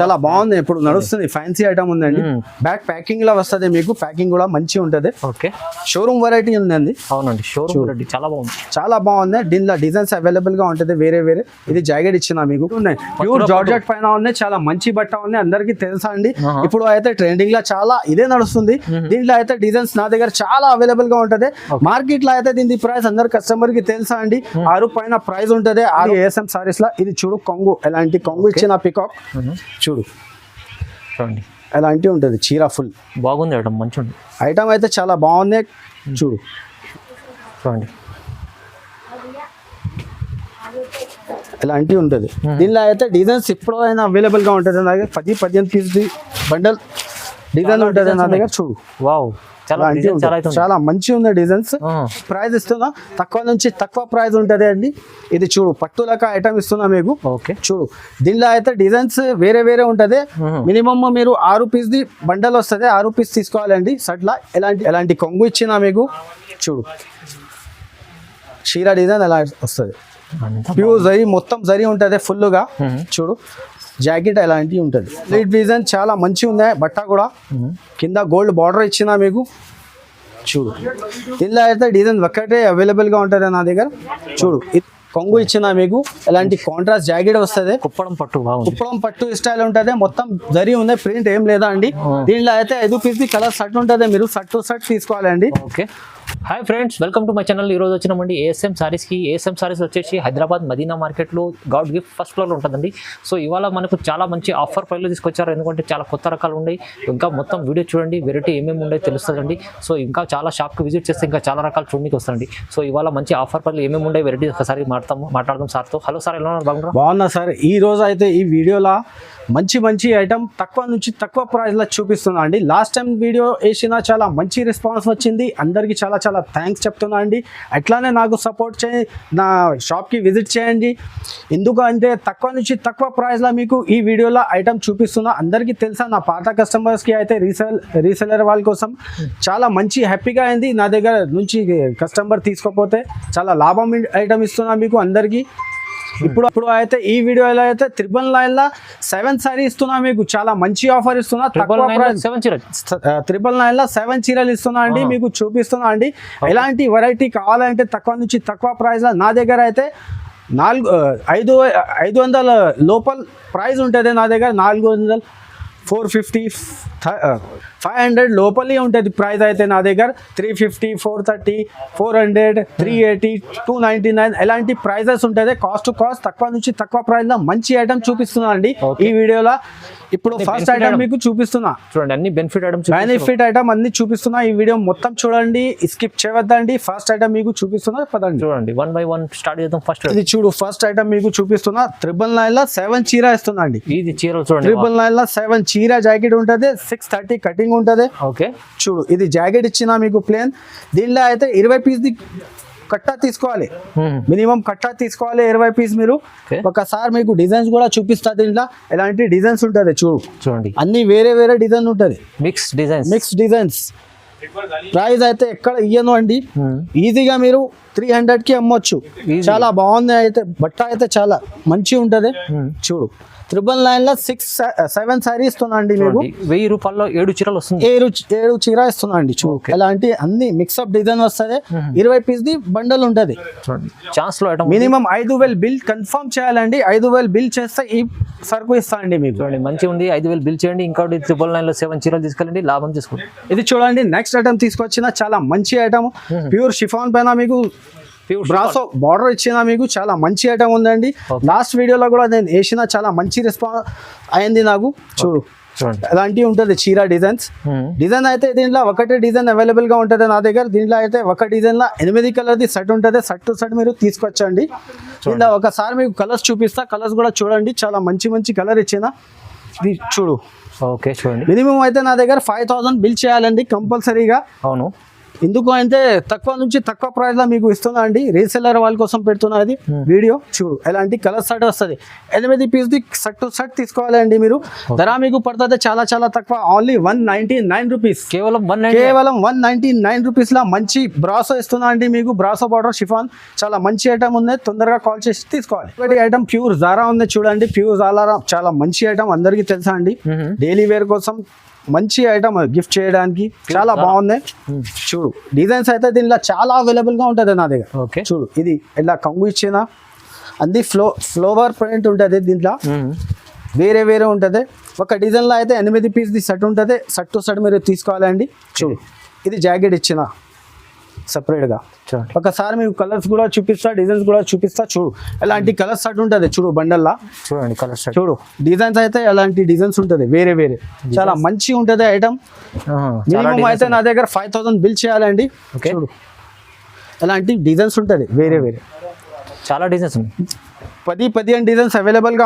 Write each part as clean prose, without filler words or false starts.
చాలా బాగుంది. ఇప్పుడు నడుస్తుంది, ఫ్యాన్సీ ఐటమ్ ఉందండి. బ్యాక్ ప్యాకింగ్ లో వస్తుంది మీకు, ప్యాకింగ్ కూడా మంచి ఉంటది. ఓకే, షోరూమ్ వెరైటీ ఉందండి. అవునండి, షోరూమ్ వెరైటీ చాలా బాగుంది. చాలా బాగుంది. దీనిలో డిజైన్స్ అవైలబుల్ గా ఉంటది వేరే వేరే. ఇది జాకెట్ ఇచ్చిన మీకు ఉన్నాయి, ప్యూర్ జార్జెట్ పైన ఉంది. చాలా మంచి బట్ట ఉంది, అందరికి తెలుసా అండి. ఇప్పుడు అయితే ట్రెండింగ్ లో చాలా ఇదే నడుస్తుంది. దీంట్లో అయితే డిజైన్స్ నా దగ్గర చాలా అవైలబుల్ గా ఉంటది. మార్కెట్ లో అయితే దీని ప్రైస్ అందరు కస్టమర్ కి తెలుసా అండి. 6 పైన ప్రైస్ ఉంటది. ASM సారీస్ లో ఇది చూడు, కొంగు ఎలాంటి కొంగు ఇచ్చిన పికాక్ చూడు, ఎలాంటి ఉంటది. చీర ఫుల్ బాగుంది ఐటమ్, మంచి ఉంది ఐటమ్ అయితే చాలా బాగుంది. చూడు చూడండి, ఇలాంటివి ఉంటుంది. దీనిలో అయితే డిజైన్స్ ఇప్పుడు అయినా అవైలబుల్ గా ఉంటుంది. నా దగ్గర 10-15 పీస్ బండల్ డిజైన్ ఉంటుంది నా దగ్గర. చూడు, వావ్, చాలా మంచి ఉంది డిజైన్స్. ప్రైస్ ఇస్తున్నా, తక్కువ నుంచి తక్కువ ప్రైస్ ఉంటది అండి. ఇది చూడు, పట్టులక ఐటమ్ ఇస్తున్నా మీకు. ఓకే, చూడు, దీనిలో అయితే డిజైన్స్ వేరే వేరే ఉంటది. మినిమమ్ మీరు 6 పీస్ ది బండల్ వస్తుంది, 6 పీస్ తీసుకోవాలండి. సట్లా ఎలాంటి కొంగు ఇచ్చినా మీకు. చూడు, చీర డిజైన్ ఎలా వస్తుంది, ప్యూర్ జరీ, మొత్తం జరీ ఉంటది ఫుల్ గా. చూడు, జాకెట్ ఎలాంటివి ఉంటుంది. లీడ్ డిజైన్ చాలా మంచి ఉంది. బట్ట కూడా కింద గోల్డ్ బార్డర్ ఇచ్చిన మీకు. చూడు, దీనిలో అయితే డిజైన్ ఒక్కటే అవైలబుల్ గా ఉంటుంది నా దగ్గర. చూడు, కొంగు ఇచ్చిన మీకు. ఎలాంటి కాంట్రాస్ట్ జాకెట్ వస్తుంది. కుప్పడం పట్టు స్టైల్ ఉంటుంది. మొత్తం జరీ ఉంది, ప్రింట్ ఏం లేదా అండి. దీనిలో అయితే 5 పీస్ కలర్ షర్ట్ ఉంటుంది. మీరు షర్ట్ టు షర్ట్ తీసుకోవాలండి. Okay, hi friends, welcome to my channel. ఈరోజు వచ్చినామండి ASM సారీస్కి. ASM సారీస్ వచ్చేసి హైదరాబాద్ మదీనా మార్కెట్లో గాడ్ గిఫ్ట్ ఫస్ట్ ఫ్లోర్లో ఉంటుందండి. సో ఇవాళ మనకు చాలా మంచి ఆఫర్ ప్రైస్లో తీసుకొచ్చారు. ఎందుకంటే చాలా కొత్త రకాలు ఉన్నాయి. ఇంకా మొత్తం వీడియో చూడండి, వెరైటీ ఏమేమి ఉన్నాయో తెలుస్తుందండి. సో ఇంకా చాలా షాప్కి విజిట్ చేస్తే ఇంకా చాలా రకాలు చూడడానికి వస్తుంది. సో ఇవాళ మంచి ఆఫర్ ప్రైస్లో ఏమేమి ఉన్నాయి వెరైటీ ఒకసారి మాట్లాడదాం సార్తో. హలో సార్, ఎలా ఉన్నారు? బాగున్నా సార్. ఈ రోజు అయితే ఈ వీడియోలో మంచి ఐటమ్ తక్కువ నుంచి తక్కువ ప్రైస్లో చూపిస్తున్నా అండి. లాస్ట్ టైం వీడియో వేసిన చాలా మంచి రెస్పాన్స్ వచ్చింది. అందరికీ చాలా థ్యాంక్స్ చెప్తున్నా అండి. అట్లానే నాకు సపోర్ట్ చేయండి, నా షాప్కి విజిట్ చేయండి. ఎందుకంటే తక్కువ నుంచి తక్కువ ప్రైస్లో మీకు ఈ వీడియోలో ఐటమ్ చూపిస్తున్నా. అందరికీ తెలుసా, నా పాత కస్టమర్స్కి అయితే రీసెలర్ వాళ్ళ కోసం చాలా మంచి హ్యాపీగా అయింది. నా దగ్గర నుంచి కస్టమర్ తీసుకోకపోతే చాలా లాభం ఐటమ్ ఇస్తున్నా మీకు అందరికీ. ఇప్పుడు అయితే ఈ వీడియోలో అయితే 999 7 సారీ ఇస్తున్నా మీకు. చాలా మంచి ఆఫర్ ఇస్తున్నా. 999 7 చీరలు ఇస్తున్నా అండి మీకు, చూపిస్తున్నా అండి. ఎలాంటి వెరైటీ కావాలంటే తక్కువ నుంచి తక్కువ ప్రైస్ నా దగ్గర అయితే 500 లోపల ప్రైస్ ఉంటుంది నా దగ్గర. 400, 450, 500 లోపలే ఉంటుంది ప్రైస్ అయితే నా దగ్గర. 350, 430, 400, 380, 299 ఎలాంటి ప్రైజెస్ ఉంటుంది. కాస్ట్ టు కాస్ట్ తక్కువ నుంచి తక్కువ ప్రైస్లో మంచి ఐటమ్ చూపిస్తున్నా అండి ఈ వీడియోలో. ఇప్పుడు ఫస్ట్ ఐటమ్ మీకు చూపిస్తున్నా. చూడండి, అన్ని బెనిఫిట్ ఐటమ్ అన్ని చూపిస్తున్నా. ఈ వీడియో మొత్తం చూడండి, స్కిప్ చేయవద్దండి. ఫస్ట్ ఐటమ్ మీకు చూపిస్తున్నా, పదండి చూడండి. 1 by 1 స్టార్ట్ చేద్దాం. ఫస్ట్ ఇది చూడు, ఫస్ట్ ఐటమ్ మీకు చూపిస్తున్నా. 999 7 చీర ఇస్తున్నా అండి. ఇది చీరలు చూడండి, 999 7 చీర జాకెట్ ఉంటుంది. 630 కటింగ్ ఉంటుంది. ఓకే, చూడు, ఇది జాకెట్ ఇచ్చిన మీకు ప్లేన్. దీనిలో అయితే 20 పీస్ ది కట్టా తీసుకోవాలి. మినిమం కట్టా తీసుకోవాలి 20 పీస్. మీరు ఒకసారి మీకు డిజైన్స్ కూడా చూపిస్తా. దీంట్లో ఎలాంటి డిజైన్స్ ఉంటుంది చూడండి. అన్ని వేరే వేరే డిజైన్ ఉంటుంది, మిక్స్ డిజైన్స్. ప్రైస్ అయితే ఎక్కడ ఇయ్యను అండి. ఈజీగా మీరు 300కి అమ్మొచ్చు. చాలా బాగుంది అయితే బట్ట అయితే చాలా మంచి ఉంటది. చూడు, 999 7 సారీ ఇస్తున్నా అండి మీకు. 1000 రూపాయల్లో 7 చీరలు వస్తుంది. 7 చీర ఇస్తున్నా అండి. చూడు, ఎలాంటి అన్ని మిక్స్అప్ డిజైన్ వస్తుంది. 20 పీస్ ది బండల్ ఉంటది. మినిమం 5000 బిల్ కన్ఫర్మ్ చేయాలండి. 5000 బిల్ చేస్తే ఈ సరుకు ఇస్తా అండి మీకు. చూడండి, మంచిగా ఉంది. 5000 బిల్ చేయండి. ఇంకోటి 999 7 చీరలు తీసుకెళ్ళండి, లాభం చేసుకోండి. ఇది చూడండి, నెక్స్ట్ ఐటమ్ తీసుకొచ్చిన చాలా మంచి ఐటమ్. ప్యూర్ షిఫాన్ పైన మీకు బ్రాసో బార్డర్ ఇచ్చిన మీకు. చాలా మంచి ఐటమ్ ఉందండి. లాస్ట్ వీడియోలో కూడా నేను వేసిన చాలా మంచి రెస్పాన్స్ అయింది నాకు. చూడు, అలాంటివి ఉంటుంది చీర డిజైన్స్. డిజైన్ అయితే దీంట్లో ఒకటే డిజైన్ అవైలబుల్ గా ఉంటుంది నా దగ్గర. దీంట్లో అయితే ఒక డిజైన్ లో 8 కలర్ది సెట్ ఉంటుంది. సెట్ టు సెట్ మీరు తీసుకొచ్చండి. దీంట్లో ఒకసారి మీకు కలర్స్ చూపిస్తా. కలర్స్ కూడా చూడండి, చాలా మంచి కలర్ ఇచ్చిన. ఇది చూడు. ఓకే, చూడండి. మినిమం అయితే నా దగ్గర 5000 బిల్ చేయాలండి కంపల్సరీగా. అవును, ఎందుకు అంటే తక్కువ నుంచి తక్కువ ప్రైస్ లో మీకు ఇస్తున్నా అండి, రీసెల్లర్ వాళ్ళ కోసం పెడుతున్నా ఇది వీడియో. చూడు ఎలాంటి కలర్ షర్ట్ వస్తుంది, 8 piece the shirt to shirt తీసుకోవాలండి మీరు. ధర మీకు పడుతుంది చాలా చాలా తక్కువ, ఓన్లీ 199 రూపీస్, కేవలం 199 రూపీస్ లా మంచి బ్రాసో ఇస్తున్నా అండి మీకు. బ్రాసో బార్డర్ షిఫాన్ చాలా మంచి ఐటమ్ ఉంది, తొందరగా కాల్ చేసి తీసుకోవాలి. ఒకటి ఐటమ్ ప్యూర్ జారా ఉంది చూడండి, ప్యూర్ జారా చాలా మంచి ఐటమ్, అందరికీ తెలుసా అండి. డైలీ వేర్ కోసం మంచి ఐటమ్, గిఫ్ట్ చేయడానికి చాలా బాగుంది. చూడు డిజైన్స్ అయితే దీనిలో చాలా అవైలబుల్ గా ఉంటుంది నా దగ్గర. చూడు ఇది ఇలా కంగు ఇచ్చిన అది ఫ్లోవర్ ప్రింట్ ఉంటుంది, దీంట్లో వేరే వేరే ఉంటుంది. ఒక డిజైన్ లో అయితే 8 పీస్ ది సెట్ ఉంటుంది, సెట్ టు సెట్ మీరు తీసుకోవాలండి. చూడు ఇది జాకెట్ ఇచ్చిన సపరేట్ గా. ఒకసారి మీకు కలర్స్ కూడా చూపిస్తా, డిజైన్స్ కూడా చూపిస్తా. చూడు ఎలాంటి కలర్ షర్ట్ ఉంటుంది, చూడు బండల్లా చూడండి కలర్ షర్ట్. చూడు డిజైన్స్ అయితే ఎలాంటి డిజైన్స్ ఉంటుంది, వేరే వేరే చాలా మంచి ఉంటుంది ఐటమ్. మినిమం అయితే నా దగ్గర 5000 బిల్ చేయాలండి. చూడు ఎలాంటి డిజైన్స్ ఉంటుంది, వేరే వేరే చాలా డిజైన్స్ 10 డిజైన్స్ అవైలబుల్ గా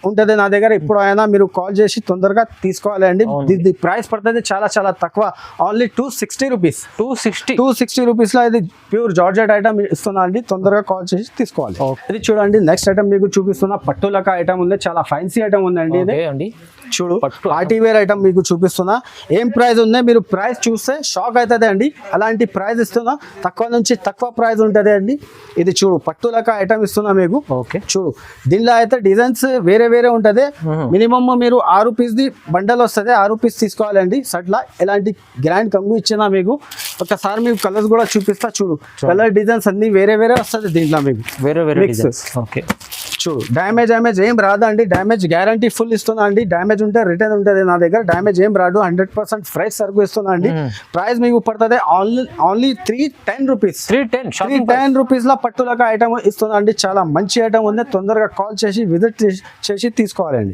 ఉంటుంది నా దగ్గర. ఇప్పుడు అయినా మీరు కాల్ చేసి తొందరగా తీసుకోవాలండి. దీని ప్రైస్ పడుతుంది చాలా చాలా తక్కువ, ఓన్లీ 260 రూపీస్. 260 రూపీస్ లో ఇది ప్యూర్ జార్జెట్ ఐటమ్ ఇస్తున్నా అండి, తొందరగా కాల్ చేసి తీసుకోవాలి. ఇది చూడండి నెక్స్ట్ ఐటమ్ మీకు చూపిస్తున్నా, పట్టులక ఐటమ్ ఉంది, చాలా ఫ్యాన్సీ ఐటమ్ ఉందండి ఇది. చూడు పార్టీ వేర్ ఐటమ్ మీకు చూపిస్తున్నా. ఏం ప్రైస్ ఉంది, మీరు ప్రైస్ చూస్తే షాక్ అవుతుంది అండి. అలాంటి ప్రైస్ ఇస్తున్నా, తక్కువ నుంచి తక్కువ ప్రైస్ ఉంటుంది అండి. ఇది చూడు పట్టులక ఐటమ్ ఇస్తున్నా మీకు. చూడు దీనిలో అయితే డిజైన్స్ వేరే వేరే ఉంటుంది. మినిమమ్ మీరు 6 పీస్ ది బండల్ వస్తుంది, 6 పీస్ తీసుకోవాలండి. సట్లా ఎలాంటి గ్రాండ్ కంగు ఇచ్చినా మీకు. ఒకసారి మీకు కలర్స్ కూడా చూపిస్తా. చూడు కలర్ డిజైన్స్ అన్ని వేరే వేరే వస్తుంది దీంట్లో మీకు, వేరే వేరే. చూడు డ్యామేజ్ ఏం రాదండి, డ్యామేజ్ గ్యారంటీ ఫుల్ ఇస్తున్నా అండి. డ్యామేజ్ ఉంటే రిటర్న్ ఉంటుంది నా దగ్గర, డ్యామేజ్ ఏం రాదు, 100% ఫ్రెష్ సరుకు ఇస్తున్నా అండి. ప్రైస్ మీకు పడుతుంది ఓన్లీ 310 రూపీస్. 310 రూపీస్ లా పట్టులక ఐటమ్ ఇస్తున్నా అండి, చాలా మంచి ఐటమ్ ఉంది. తొందరగా కాల్ చేసి విజిట్ చేసి తీసుకోవాలండి.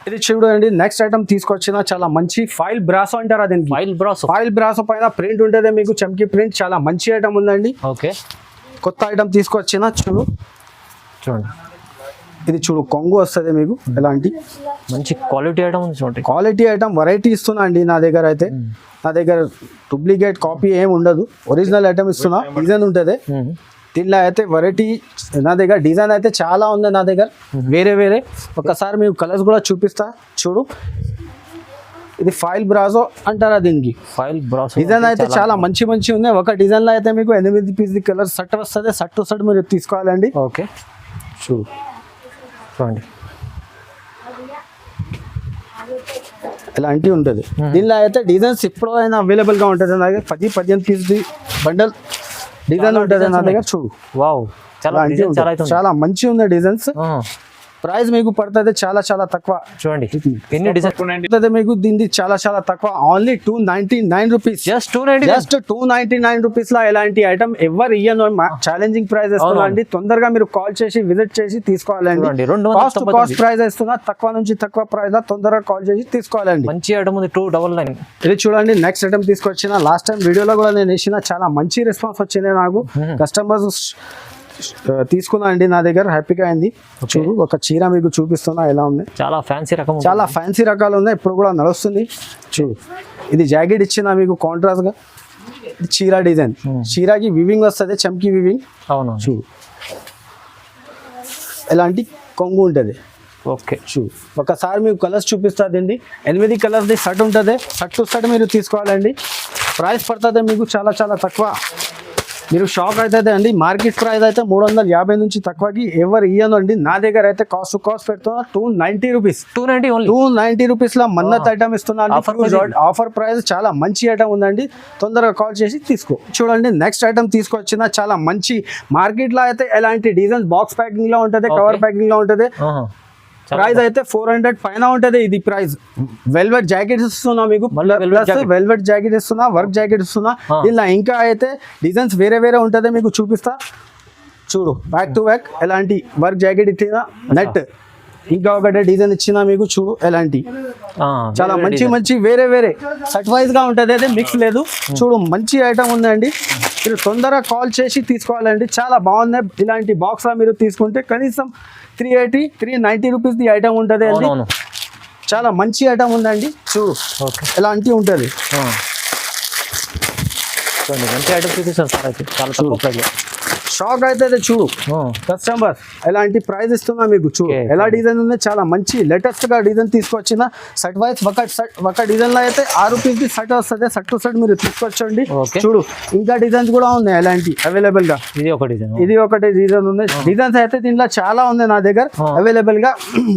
ఇది చూడండి నెక్స్ట్ ఐటమ్ తీసుకొచ్చిన, చాలా మంచి ఫైల్ బ్రాసో అంటారా దీనికి. ఫైల్ బ్రాసో పైన ప్రింట్ ఉంటుంది మీకు, చమ్కీ ప్రింట్, చాలా మంచి ఐటమ్ ఉందండి. కొత్త ఐటమ్ తీసుకొచ్చిన. చూడండి ఇది చూడు కొంగు వస్తుంది మీకు, ఎలాంటి మంచి క్వాలిటీ ఐటమ్ ఉంది చూడండి. క్వాలిటీ ఐటమ్ వెరైటీ ఇస్తున్నా అండి నా దగ్గర అయితే. నా దగ్గర డూప్లికేట్ కాపీ ఏం ఉండదు, ఒరిజినల్ ఐటమ్ ఇస్తున్నా. డిజైన్ ఉంటుంది దీనిలో అయితే, వెరైటీ నా దగ్గర డిజైన్ అయితే చాలా ఉంది నా దగ్గర, వేరే వేరే. ఒకసారి మీకు కలర్స్ కూడా చూపిస్తా. చూడు ఇది ఫైల్ బ్రాసో అంటారా దీనికి. డిజైన్ అయితే చాలా మంచి ఉన్నాయి. ఒక డిజైన్ లో అయితే మీకు 8 పీస్ కలర్ సెట్ వస్తుంది, సెట్ టు సెట్ మీరు తీసుకోవాలండి. చూడు ఇలాంటివి ఉంటుంది. దీనిలో అయితే డిజైన్స్ ఇప్పుడు అయినా అవైలబుల్ గా ఉంటుంది నా దగ్గర. 10-15 పీస్ బండల్ డిజైన్ ఉంటుంది నా దగ్గర. చూడు చాలా మంచి ఉంది డిజైన్స్. ప్రైస్ మీకు పడుతుంది చాలా చాలా తక్కువ. చూడండి ఎన్ని డిజైన్ మీకు, దీన్ని చాలా చాలా తక్కువ, ఓన్లీ 299 రూపీస్. జస్ట్ 299 రూపీస్ లో ఎలాంటి ఐటమ్ ఎవరు ఇయ్యను, ఛాలెంజింగ్ ప్రైస్ ఇస్తున్నా అండి. తొందరగా మీరు కాల్ చేసి విజిట్ చేసి తీసుకోవాలండి. కాస్ట్ ప్రైస్ ఇస్తున్నా, తక్కువ నుంచి తక్కువ ప్రైస్ లో తొందరగా కాల్ చేసి తీసుకోవాలండి. మంచి ఐటమ్ ఉంది 299. ఇది చూడండి నెక్స్ట్ ఐటమ్ తీసుకొచ్చిన. లాస్ట్ టైం వీడియోలో కూడా నేను వేసిన, చాలా మంచి రెస్పాన్స్ వచ్చింది నాకు. కస్టమర్స్ తీసుకున్నా అండి, నా దగ్గర హ్యాపీగా అయింది. చూడు ఒక చీర మీకు చూపిస్తున్నా ఎలా ఉంది, చాలా ఫ్యాన్సీ రకం, చాలా ఫ్యాన్సీ రకాలు ఉన్నాయి, ఇప్పుడు కూడా నడుస్తుంది. చూడు ఇది జాకెట్ ఇచ్చిన మీకు కాంట్రాస్ట్ గా. చీర డిజైన్, చీరకి వివింగ్ వస్తుంది, చమ్కీ వివింగ్. అవును చూడు ఎలాంటి కొంగు ఉంటుంది. చూడు ఒకసారి మీకు కలర్స్ చూపిస్తుంది. 8 కలర్స్ ది షర్ట్ ఉంటుంది, షర్ట్ టు షర్ట్ మీరు తీసుకోవాలండి. ప్రైస్ పడుతుంది మీకు చాలా చాలా తక్కువ, మీరు షాక్ అవుతుంది అండి. మార్కెట్ ప్రైస్ అయితే 350 నుంచి తక్కువకి ఎవరు ఇయ్యను అండి. నా దగ్గర అయితే కాస్ట్ పెడుతున్నా 290 రూపీస్. 290 రూపీస్ లో మన్నత్ ఐటమ్ ఇస్తున్నా. ఆఫర్ ప్రైస్ చాలా మంచి ఐటమ్ ఉందండి, తొందరగా కాల్ చేసి తీసుకో. చూడండి నెక్స్ట్ ఐటమ్ తీసుకొచ్చిన, చాలా మంచి మార్కెట్ లో అయితే ఎలాంటి డిజైన్ బాక్స్ ప్యాకింగ్ లో ఉంటుంది, కవర్ ప్యాకింగ్ లో ఉంటుంది. ప్రైస్ అయితే 400 పైన ఉంటది. ఇది ప్రైస్ వెల్వెట్ జాకెట్ ఇస్తున్నా మీకు, ప్లస్ వెల్వెట్ జాకెట్ ఇస్తున్నా, వర్క్ జాకెట్ ఇస్తున్నా. ఇలా ఇంకా అయితే డిజైన్స్ వేరే వేరే ఉంటది, మీకు చూపిస్తా. చూడు బ్యాక్ టు బ్యాక్ ఎలాంటి వర్క్ జాకెట్ ఇచ్చిన, నెట్ ఇంకా ఒకటే డిజైన్ ఇచ్చిన మీకు. చూడు ఎలాంటి చాలా మంచి వేరే వేరే సెట్ వైజ్ గా ఉంటది, అయితే మిక్స్ లేదు. చూడు మంచి ఐటమ్ ఉందండి, మీరు తొందరగా కాల్ చేసి తీసుకోవాలండి. చాలా బాగున్నాయి. ఇలాంటి బాక్స్ లా మీరు తీసుకుంటే కనీసం 380-390 రూపీస్ ది ఐటమ్ ఉంటుంది అండి. చాలా మంచి ఐటమ్ ఉందండి. చూడు ఎలాంటి ఉంటుంది, చూడండి మంచి ఐటమ్ చూపిస్తాను సార్ అయితే చాలా తక్కువ ప్రైస్లో. షాక్ అయితే చూడు కస్టమర్ ఎలాంటి ప్రైస్ ఇస్తున్నా మీకు చూడు Okay. ఎలా డిజైన్ ఉంది, చాలా మంచి లేటెస్ట్ గా డిజైన్ తీసుకొచ్చిన సెట్ వైజ్ ఒక డిజైన్ లో అయితే 6 రూపీస్ కి సెట్ వస్తుంది. సెట్ టు సెట్ మీరు తీసుకొచ్చండి. Okay. చూడు ఇంకా డిజైన్స్ కూడా ఉన్నాయి ఎలాంటి అవైలబుల్ గా. ఇది ఒక డిజైన్. ఇది ఒకటి డిజైన్ ఉంది. డిజైన్స్ అయితే దీంట్లో చాలా ఉంది నా దగ్గర అవైలబుల్ గా.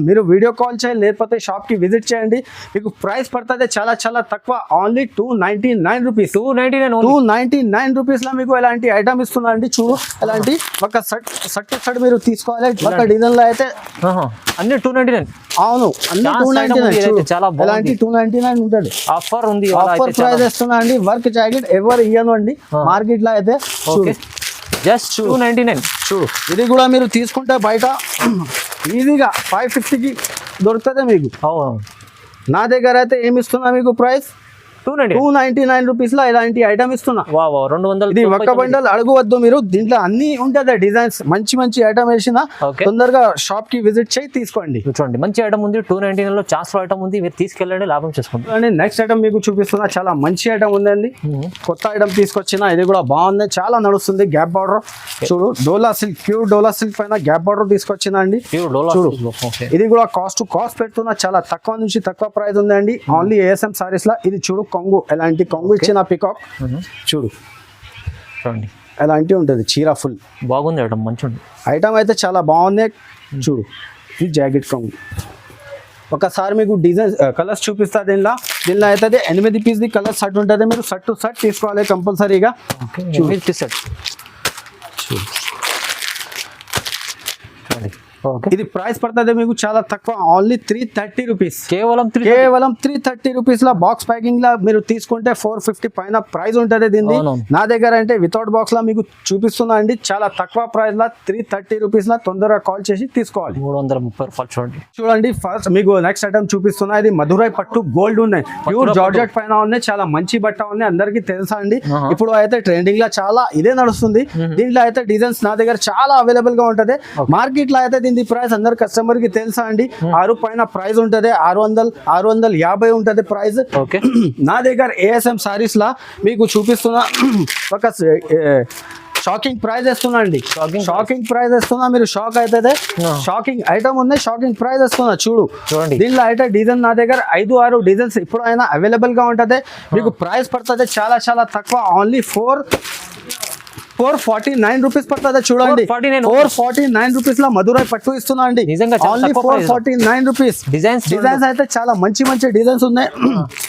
మీరు వీడియో కాల్ చేయండి లేకపోతే షాప్ కి విజిట్ చేయండి. మీకు ప్రైస్ పడుతుంది చాలా చాలా తక్కువ, ఓన్లీ 299 రూపీస్. 299 రూపీస్ లో మీకు ఎలాంటి ఐటమ్ ఇస్తున్నా అండి. చూడు ఎలాంటి ఒక సెట్ మీరు తీసుకోవాలి. ఒక డిజైన్ లో అయితే అన్ని 299. అవును అన్ని 299. చాలా ఎలాంటి 299 ఉంటుంది. ఆఫర్ ఉంది, ఆఫర్ ప్రైస్ ఇస్తున్నా అండి. వర్క్ జాకెట్ ఎవరు ఇయ్యను అండి మార్కెట్ లో అయితే. జస్ట్ 299. చూడు ఇది కూడా మీరు తీసుకుంటే బయట ఈజీగా 550కి దొరుకుతుంది మీకు. నా దగ్గర అయితే ఏమి ఇస్తున్నా మీకు ప్రైస్ 299 రూపీస్ లో ఇలాంటి ఐటమ్ ఇస్తున్నా. 200. ఇది ఒక్క బండల్ అడగవద్దు మీరు, దీంట్లో అన్ని ఉంటుంది డిజైన్స్. మంచి మంచి ఐటమ్ వేసిన తొందరగా షాప్ కి విజిట్ చేయి తీసుకోండి. చూడండి మంచి ఐటమ్ ఉంది. 299 లో చాన్స్ ఐటమ్ ఉంది, మీరు తీసుకెళ్ళండి లాభం చేసుకోండి. నెక్స్ట్ ఐటమ్ మీకు చూపిస్తున్నా, చాలా మంచి ఐటమ్ ఉందండి. కొత్త ఐటమ్ తీసుకొచ్చిన, ఇది కూడా బాగుంది, చాలా నడుస్తుంది. గ్యాప్ బార్డర్ చూడు, డోలా సిల్క్, ప్యూర్ డోలా సిల్క్ పైన గ్యాప్ బార్డర్ తీసుకొచ్చిన అండి. చూడు ఇది కూడా కాస్ట్ పెడుతున్నా, చాలా తక్కువ నుంచి తక్కువ ప్రైస్ ఉందండి. ఓన్లీ ఏఎస్ఎం సారీస్ లా. ఇది చూడు కొంగు, ఎలాంటి కొంగు ఇచ్చిన పికాక్. చూడు చూడండి ఎలాంటి ఉంటుంది చీర, ఫుల్ బాగుంది ఐటమ్, మంచి ఐటమ్ అయితే చాలా బాగుంది. చూడు ఇది జాకెట్ కొంగు. ఒకసారి మీకు డిజైన్ కలర్స్ చూపిస్తా. దీనిలో అయితే 8 పీస్ ది కలర్ సెట్ ఉంటుంది. మీరు సెట్ టు సెట్ తీసుకోవాలి కంపల్సరీగా. ఇది ప్రైస్ పడుతుంది మీకు చాలా తక్కువ, ఓన్లీ 330 రూపీస్. కేవలం 330 రూపీస్ లో బాక్స్ ప్యాకింగ్ లా మీరు తీసుకుంటే 450 పైన ప్రైస్ ఉంటుంది దీన్ని. నా దగ్గర అంటే వితౌట్ బాక్స్ లా మీకు చూపిస్తున్నా అండి. చాలా తక్కువ ప్రైస్ లా 330 రూపీస్ లా తొందరగా కాల్ చేసి తీసుకోవాలి. 330 రూపాయలు. చూడండి ఫస్ట్ మీకు నెక్స్ట్ ఐటమ్ చూపిస్తున్నా. ఇది మధురై పట్టు గోల్డ్ ఉన్నాయి, ప్యూర్ జార్జెట్ పైన ఉన్నాయి. చాలా మంచి బట్ట ఉంది, అందరికి తెలుసా అండి. ఇప్పుడు అయితే ట్రెండింగ్ లా చాలా ఇదే నడుస్తుంది. దీంట్లో అయితే డిజైన్స్ నా దగ్గర చాలా అవైలబుల్ గా ఉంటది. మార్కెట్ లో అయితే దీని ప్రైస్ అందరు కస్టమర్ కి తెలుసా అండి. 6 పైన ప్రైస్ ఉంటది, 650 ఉంటది ప్రైస్. నా దగ్గర ఏఎస్ఎం సారీస్ లా మీకు చూపిస్తున్నా. ఒక షాకింగ్ ప్రైస్ ఇస్తున్నా అండి. షాకింగ్ ప్రైస్ ఇస్తున్నా, మీరు షాక్ అవుతుంది. షాకింగ్ ఐటమ్ ఉంది, షాకింగ్ ప్రైస్ ఇస్తున్నా. చూడండి దీనిలో అయితే డిజైన్ నా దగ్గర 5-6 డిజైన్స్ ఇప్పుడు అయినా అవైలబుల్ గా ఉంటది. మీకు ప్రైస్ పడుతుంది చాలా చాలా తక్కువ, ఓన్లీ 449 రూపీస్ పడుతుంది. చూడండి 449 రూపీస్ లో మధురై పట్టు ఇస్తున్నా అండి. Only 449 rupees. డిజైన్స్ అయితే చాలా మంచి మంచి డిజైన్స్ ఉన్నాయి.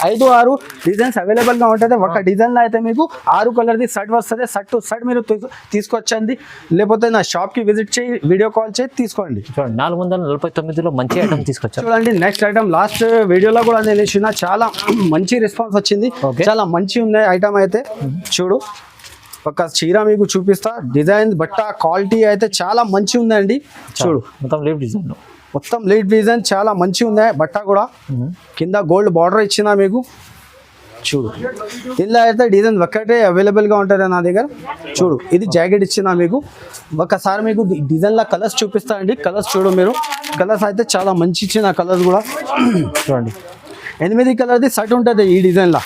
5-6 డిజైన్స్ అవైలబుల్ గా ఉంటుంది. ఒక డిజైన్ లో అయితే మీకు 6 కలర్ ది సెట్ వస్తుంది. సెట్ టు సెట్ మీరు తీసుకొచ్చండి, లేకపోతే నా షాప్ కి విజిట్ చేయి, వీడియో కాల్ చేసి తీసుకోండి. 449 లో మంచి ఐటమ్ తీసుకొచ్చారు. చూడండి నెక్స్ట్ ఐటమ్ లాస్ట్ వీడియోలో కూడా నేను ఇచ్చిన, చాలా మంచి రెస్పాన్స్ వచ్చింది. చాలా మంచి ఉంది ఐటమ్ అయితే. చూడు ఒక చీర మీకు చూపిస్తా. డిజైన్ బట్ట క్వాలిటీ అయితే చాలా మంచి ఉందండి. చూడు మొత్తం లీడ్ డిజైన్ చాలా మంచి ఉంది. బట్ట కూడా కింద గోల్డ్ బార్డర్ ఇచ్చిన మీకు. చూడు ఇలా అయితే డిజైన్ ఒక్కటే అవైలబుల్ గా ఉంటుంది నా దగ్గర. చూడు ఇది జాకెట్ ఇచ్చిన మీకు. ఒకసారి మీకు డిజైన్ లా కలర్స్ చూపిస్తా అండి. కలర్స్ చూడు మీరు, కలర్స్ అయితే చాలా మంచి ఇచ్చిన కలర్స్ కూడా. చూడండి 8 కలర్ది సెట్ ఉంటుంది ఈ డిజైన్ లా.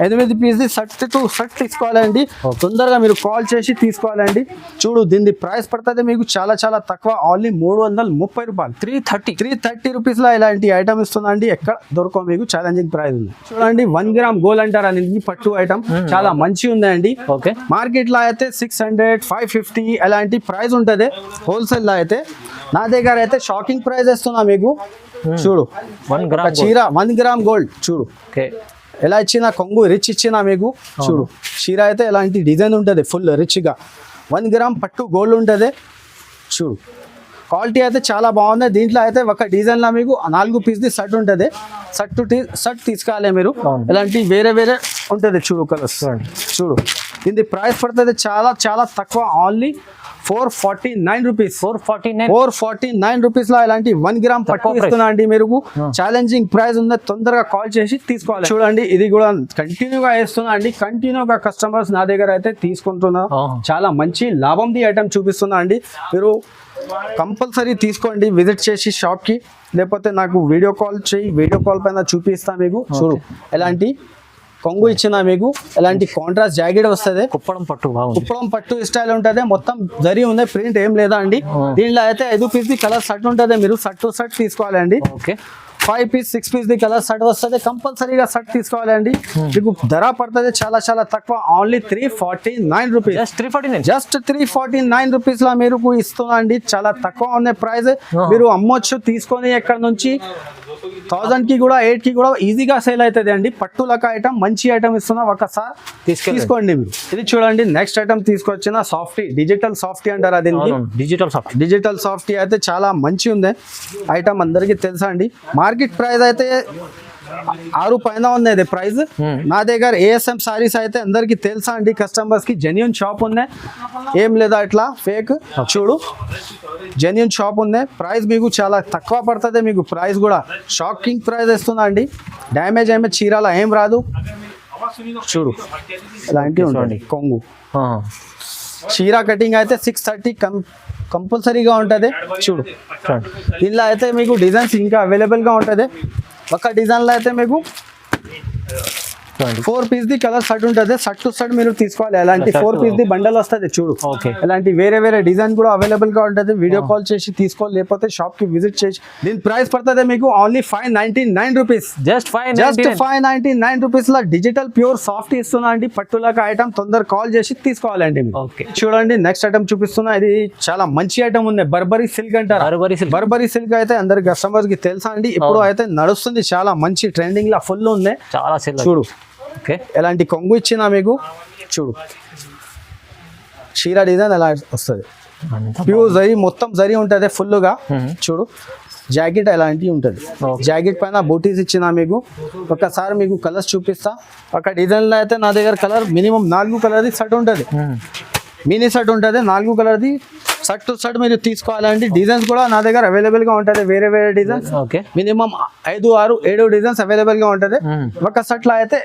8 పీస్ది సెట్ టు సెట్ తీసుకోవాలండి. తొందరగా మీరు కాల్ చేసి తీసుకోవాలండి. చూడు దీని ప్రైస్ పడుతుంది మీకు చాలా చాలా తక్కువ, ఓన్లీ 330 రూపాయలు. 330 రూపీస్ లో ఇలాంటి ఐటమ్ ఇస్తుందండి. ఎక్కడ దొరకవు మీకు, ఛాలెంజింగ్ ప్రైస్ ఉంది. చూడండి 1 గ్రామ్ గోల్డ్ అంటారు అనేది పట్టు ఐటమ్, చాలా మంచి ఉందండి. మార్కెట్ లో అయితే 600, 550 అలాంటి ప్రైస్ ఉంటుంది. హోల్సేల్ లో అయితే నా దగ్గర అయితే షాకింగ్ ప్రైస్ ఇస్తున్నా మీకు. చూడు 1 గ్రామ్ చీర 1 గ్రామ్ గోల్డ్. చూడు ఎలా ఇచ్చిన కొంగు రిచ్ ఇచ్చిన మీకు. చూడు చీర అయితే ఎలాంటి డిజైన్ ఉంటుంది, ఫుల్ రిచ్ గా. 1 గ్రామ్ పట్టు గోల్డ్ ఉంటుంది. చూడు క్వాలిటీ అయితే చాలా బాగుంది. దీంట్లో అయితే ఒక డిజైన్ లా మీకు 4 పీస్ది సెట్ ఉంటుంది. సెట్ తీసుకోవాలి మీరు. ఇలాంటి వేరే వేరే ఉంటుంది. చూడు కలర్స్ చూడు. దీని ప్రైస్ పడుతుంది చాలా చాలా తక్కువ, ఓన్లీ 449 రూపీస్. 449 రూపీస్ లో ఇలాంటి 1 గ్రామ్ పట్టు ఇస్తున్నా అండి మీరు. ఛాలెంజింగ్ ప్రైస్ ఉంది, తొందరగా కాల్ చేసి తీసుకోవాలి. చూడండి ఇది కూడా కంటిన్యూగా వేస్తున్నా అండి. కంటిన్యూగా కస్టమర్స్ నా దగ్గర అయితే తీసుకుంటున్నా. చాలా మంచి లాభంది ఐటమ్ చూపిస్తున్నా అండి. మీరు కంపల్సరీ తీసుకోండి, విజిట్ చేసి షాప్ కి, లేకపోతే నాకు వీడియో కాల్ చేయి, వీడియో కాల్ పైన చూపిస్తా మీకు. చూడు ఎలాంటి కొంగు ఇచ్చిన మీకు ఎలాంటి కాంట్రాస్ట్ జాకెట్ వస్తుంది. కుప్పడం పట్టు బాగుంది. కుప్పడం పట్టు స్టైల్ ఉంటుంది. మొత్తం జరీ ఉంది, ప్రింట్ ఏం లేదా అండి. దీనిలో అయితే 5 పీస్ కలర్ షర్ట్ ఉంటుంది. మీరు షర్ట్ టు షర్ట్ తీసుకోవాలండి. Okay 5 piece 6 piece the colour shirt వస్తుంది. కంపల్సరీగా షర్ట్ తీసుకోవాలండి. మీకు ధర పడుతుంది చాలా చాలా తక్కువ, ఓన్లీ 349 రూపీస్. జస్ట్ 349 రూపీస్ లా మీరు ఇస్తున్నా అండి. చాలా తక్కువ ఉంది ప్రైస్. మీరు అమ్మొచ్చు, తీసుకొని ఎక్కడ నుంచి 1000 కి కూడా 8 కి కూడా ఈజీగా సేల్ అవుతుంది అండి. పట్టులక ఐటమ్, మంచి ఐటమ్ ఇస్తున్నా, ఒకసారి తీసుకోండి మీరు. ఇది చూడండి, నెక్స్ట్ ఐటమ్ తీసుకొచ్చిన సాఫ్టీ, డిజిటల్ సాఫ్టీ అంటారు. అది డిజిటల్ సాఫ్టీ అయితే చాలా మంచి ఉంది ఐటమ్, అందరికీ తెలుసా అండి. మార్కెట్ ప్రైస్ అయితే 6 పైన ఉంది అది ప్రైస్. నా దగ్గర ఏఎస్ఎం సారీస్ అయితే అందరికి తెలుసా అండి, కస్టమర్స్ కి జెన్యూన్ షాప్ ఉంది, ఏం లేదా ఇట్లా ఫేక్. చూడు, జెన్యూన్ షాప్ ఉంది. ప్రైస్ మీకు చాలా తక్కువ పడుతుంది. మీకు ప్రైస్ కూడా షాకింగ్ ప్రైస్ ఇస్తుందా అండి. డ్యామేజ్ ఏమే చీరాల ఏం రాదు. చూడు, ఇలాంటివి ఉంటుంది. కొంగు చీర కటింగ్ అయితే 630 కంపల్సరీగా ఉంటుంది. చూడు, దీనిలో అయితే మీకు డిజైన్స్ ఇంకా అవైలబుల్గా ఉంటుంది. ఒక డిజైన్లో అయితే మీకు 4 పీస్ ది కలర్ షర్ట్ ఉంటుంది. షర్ట్ టు షర్ట్ మీరు తీసుకోవాలి. అలాంటి 4 పీస్ ది బండల్ వస్తుంది. చూడు, ఇలాంటి వేరే వేరే డిజైన్ కూడా అవైలబుల్ గా ఉంటుంది. వీడియో కాల్ చేసి తీసుకోవాలి, లేకపోతే షాప్ కి విజిట్ చేసి. దీని ప్రైస్ పడుతుంది మీకు ఓన్లీ 599 రూపీస్. జస్ట్ 599 రూపీస్ లా డిజిటల్ ప్యూర్ సాఫ్ట్ ఇస్తున్నా అండి. పట్టులాగా ఐటమ్, తొందర కాల్ చేసి తీసుకోవాలండి. చూడండి, నెక్స్ట్ ఐటమ్ చూపిస్తున్నా. ఇది చాలా మంచి ఐటమ్ ఉంది. బర్బరీ సిల్క్ అంటారు. బర్బరీ సిల్క్ అయితే అందరి కస్టమర్స్ కి తెలుసా అండి. ఇప్పుడు అయితే నడుస్తుంది, చాలా మంచి ట్రెండింగ్ లా ఫుల్ ఉంది. చూడు, ఎలాంటి కొంగు ఇచ్చినా మీకు. చూడు, చీర డిజైన్ ఎలా వస్తుంది. ప్యూర్ జరీ, మొత్తం జరీ ఉంటుంది ఫుల్గా. చూడు, జాకెట్ ఎలాంటివి ఉంటుంది. జాకెట్ పైన బూటీస్ ఇచ్చినా మీకు. ఒకసారి మీకు కలర్స్ చూపిస్తా. ఒక డిజైన్లో అయితే నా దగ్గర కలర్ మినిమం 4 కలర్ది షర్ట్ ఉంటుంది. మినీ షర్ట్ ఉంటుంది 4 కలర్ది. షర్ట్ టు షర్ట్ మీరు తీసుకోవాలండి. డిజైన్స్ కూడా నా దగ్గర అవైలబుల్ గా ఉంటుంది. వేరే వేరే డిజైన్స్ మినిమం 5, 6, 7 డిజైన్స్ అవైలబుల్ గా ఉంటుంది. ఒక షర్ట్ లో అయితే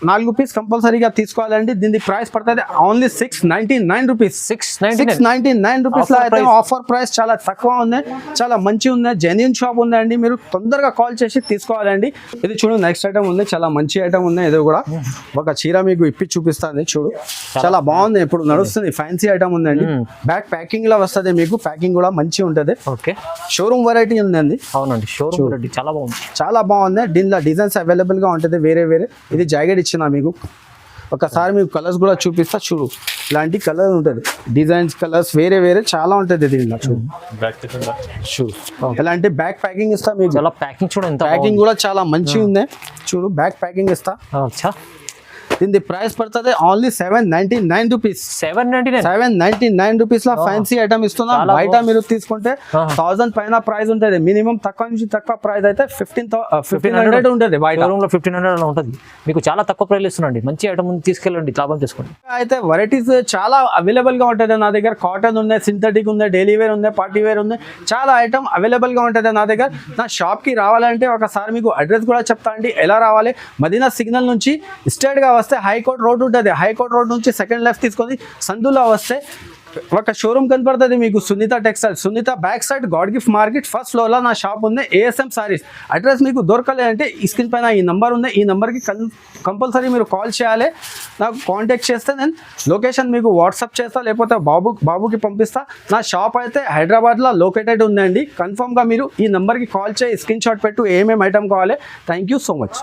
4 పీస్ కంపల్సరీగా తీసుకోవాలండి. దీని ప్రైస్ పడుతుంది ఓన్లీ 699 రూపీస్. 699 రూపీస్ లో అయితే ఆఫర్ ప్రైస్ చాలా తక్కువ ఉంది. చాలా మంచి ఉంది, జెన్యూన్ షాప్ ఉంది అండి. మీరు తొందరగా కాల్ చేసి తీసుకోవాలండి. ఇది చూడు, నెక్స్ట్ ఐటమ్ ఉంది. చాలా మంచి ఐటమ్ ఉంది. ఇది కూడా ఒక చీర మీకు ఇప్పి చూపిస్తాను. చూడు, చాలా బాగుంది. ఇప్పుడు నడుస్తుంది, ఫ్యాన్సీ ఐటమ్ ఉందండి. బ్యాక్ ప్యాకింగ్ లో వస్తుంది మీకు. ప్యాకింగ్ కూడా మంచి ఉంటుంది. షోరూమ్ వెరైటీ ఉందండి. అవునండి, షోరూమ్ వెరైటీ చాలా బాగుంది. చాలా బాగుంది. దీనిలో డిజైన్స్ అవైలబుల్ గా ఉంటుంది వేరే వేరే. ఇది జాకెట్ మీకు. ఒకసారి మీకు కలర్స్ కూడా చూపిస్తా. చూడు, ఇలాంటి కలర్ ఉంటుంది. డిజైన్స్, కలర్స్ వేరే వేరే చాలా ఉంటుంది దీనిలో. చూడు, ఇలాంటి బ్యాక్ ప్యాకింగ్ ఇస్తా మీకు. ప్యాకింగ్ కూడా చాలా మంచిగా ఉంది. చూడు, బ్యాక్ ప్యాకింగ్ ఇస్తా. దీని ప్రైస్ పడుతుంది ఓన్లీ 799 రూపీస్. 799 రూపీస్ లో ఫ్యాన్సీ ఐటమ్ ఇస్తున్నా. బయట మీరు తీసుకుంటే 1000 పైన ప్రైస్ ఉంటుంది. మినిమం తక్కువ నుంచి తక్కువ ప్రైస్ అయితే 1500 ఉంటుంది. బయట 1500 ఉంటుంది. మీకు చాలా తక్కువ ప్రైస్ ఇస్తున్నాండి. మంచి ఐటమ్ తీసుకెళ్ళండి, లాభం చేసుకోండి. అయితే వెరైటీస్ చాలా అవైలబుల్ గా ఉంటుంది నా దగ్గర. కాటన్ ఉంది, సింథటిక్ ఉంది, డైలీ వేర్ ఉంది, పార్టీ వేర్ ఉంది. చాలా ఐటమ్ అవైలబుల్ గా ఉంటుంది నా దగ్గర. నా షాప్ కి రావాలంటే ఒకసారి మీకు అడ్రస్ కూడా చెప్తా అండి, ఎలా రావాలి. మదీనా సిగ్నల్ నుంచి స్ట్రైట్ గా వస్తే హైకోర్ట్ రోడ్ ఉంటుంది. హైకోర్ట్ రోడ్ నుంచి సెకండ్ లెఫ్ట్ తీసుకొని సందులో వస్తే ఒక షోరూమ్ కనపడుతుంది మీకు, Sunitha textile. Sunitha back side God gift market first floor లో నా షాప్ ఉంది, ఏఎస్ఎం సారీస్. అడ్రస్ మీకు దొరకలేదంటే ఈ స్క్రీన్ పైన ఈ నంబర్ ఉంది. ఈ నంబర్కి కంపల్సరీ మీరు కాల్ చేయాలి. నాకు కాంటాక్ట్ చేస్తే నేను లొకేషన్ మీకు వాట్సాప్ చేస్తా, లేకపోతే బాబుకి పంపిస్తా. నా షాప్ అయితే హైదరాబాద్లో లొకేటెడ్ ఉందండి. కన్ఫర్మ్గా మీరు ఈ నెంబర్కి కాల్ చేయి, స్క్రీన్ షాట్ పెట్టు ఏమేమి ఐటమ్ కావాలి. Thank you so much.